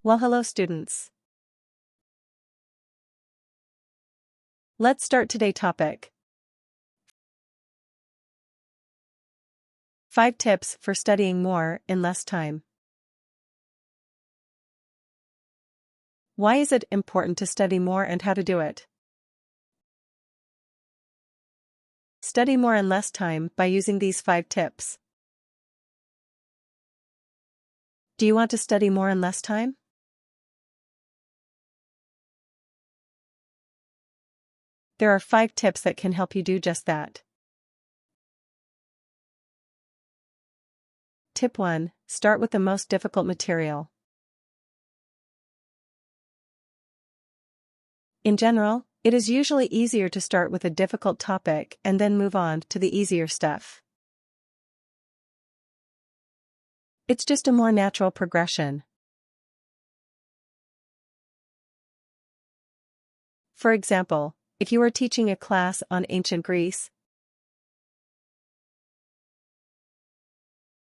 Well, hello students. Let's start today's topic. 5 tips for studying more in less time. Why is it important to study more and how to do it? Study more in less time by using these 5 tips. Do you want to study more in less time? There are 5 tips that can help you do just that. Tip 1. Start with the most difficult material. In general, it is usually easier to start with a difficult topic and then move on to the easier stuff. It's just a more natural progression. For example, if you are teaching a class on ancient Greece,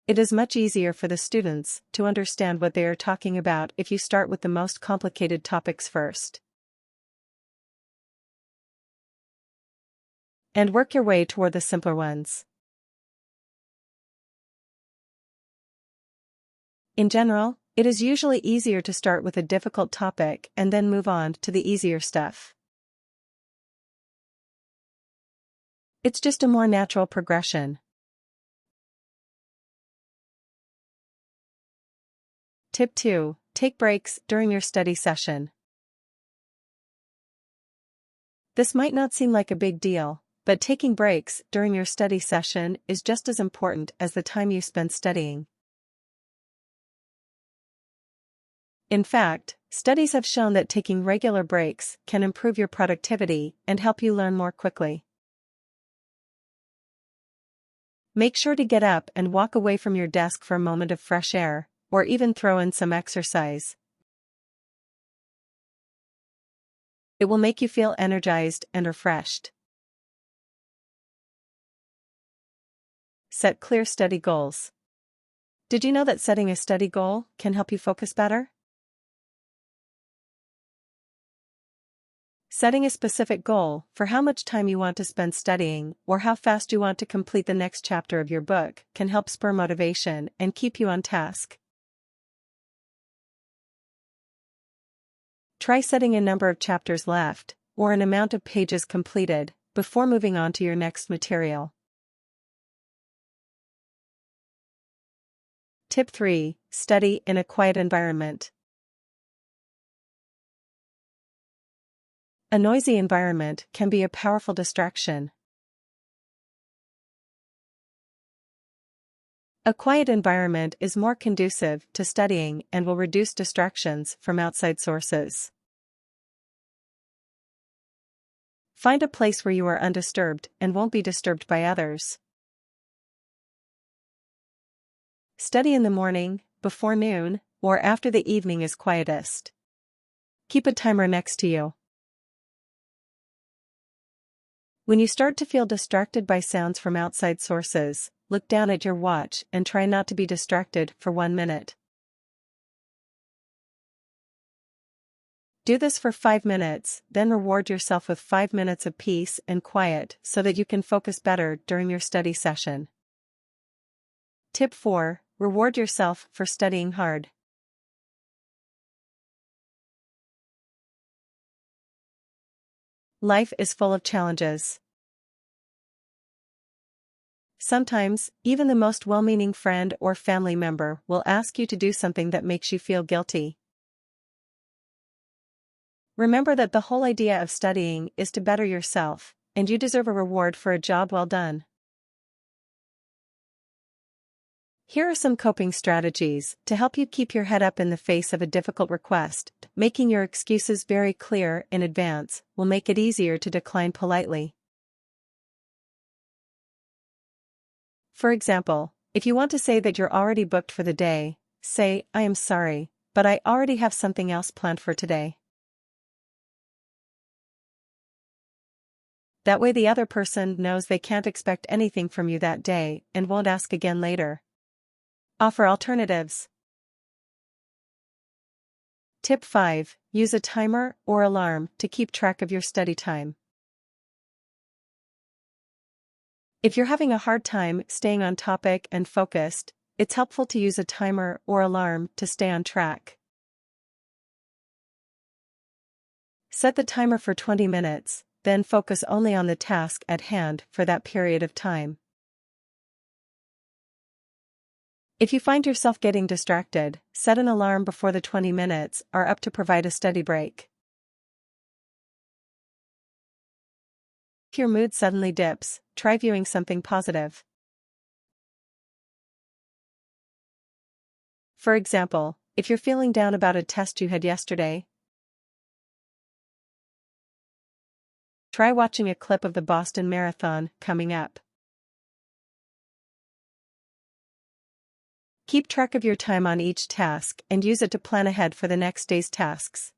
it is much easier for the students to understand what they are talking about if you start with the most complicated topics first. And work your way toward the simpler ones. In general, it is usually easier to start with a difficult topic and then move on to the easier stuff. It's just a more natural progression. Tip 2. Take breaks during your study session. This might not seem like a big deal, but taking breaks during your study session is just as important as the time you spend studying. In fact, studies have shown that taking regular breaks can improve your productivity and help you learn more quickly. Make sure to get up and walk away from your desk for a moment of fresh air, or even throw in some exercise. It will make you feel energized and refreshed. Set clear study goals. Did you know that setting a study goal can help you focus better? Setting a specific goal for how much time you want to spend studying or how fast you want to complete the next chapter of your book can help spur motivation and keep you on task. Try setting a number of chapters left, or an amount of pages completed, before moving on to your next material. Tip 3. Study in a quiet environment. A noisy environment can be a powerful distraction. A quiet environment is more conducive to studying and will reduce distractions from outside sources. Find a place where you are undisturbed and won't be disturbed by others. Study in the morning, before noon, or after the evening is quietest. Keep a timer next to you. When you start to feel distracted by sounds from outside sources, look down at your watch and try not to be distracted for 1 minute. Do this for 5 minutes, then reward yourself with 5 minutes of peace and quiet so that you can focus better during your study session. Tip 4. Reward yourself for studying hard. Life is full of challenges. Sometimes, even the most well-meaning friend or family member will ask you to do something that makes you feel guilty. Remember that the whole idea of studying is to better yourself, and you deserve a reward for a job well done. Here are some coping strategies to help you keep your head up in the face of a difficult request. Making your excuses very clear in advance will make it easier to decline politely. For example, if you want to say that you're already booked for the day, say, "I am sorry, but I already have something else planned for today." That way the other person knows they can't expect anything from you that day and won't ask again later. Offer alternatives. Tip 5. Use a timer or alarm to keep track of your study time. If you're having a hard time staying on topic and focused, it's helpful to use a timer or alarm to stay on track. Set the timer for 20 minutes, then focus only on the task at hand for that period of time. If you find yourself getting distracted, set an alarm before the 20 minutes are up to provide a study break. If your mood suddenly dips, try viewing something positive. For example, if you're feeling down about a test you had yesterday, try watching a clip of the Boston Marathon coming up. Keep track of your time on each task and use it to plan ahead for the next day's tasks.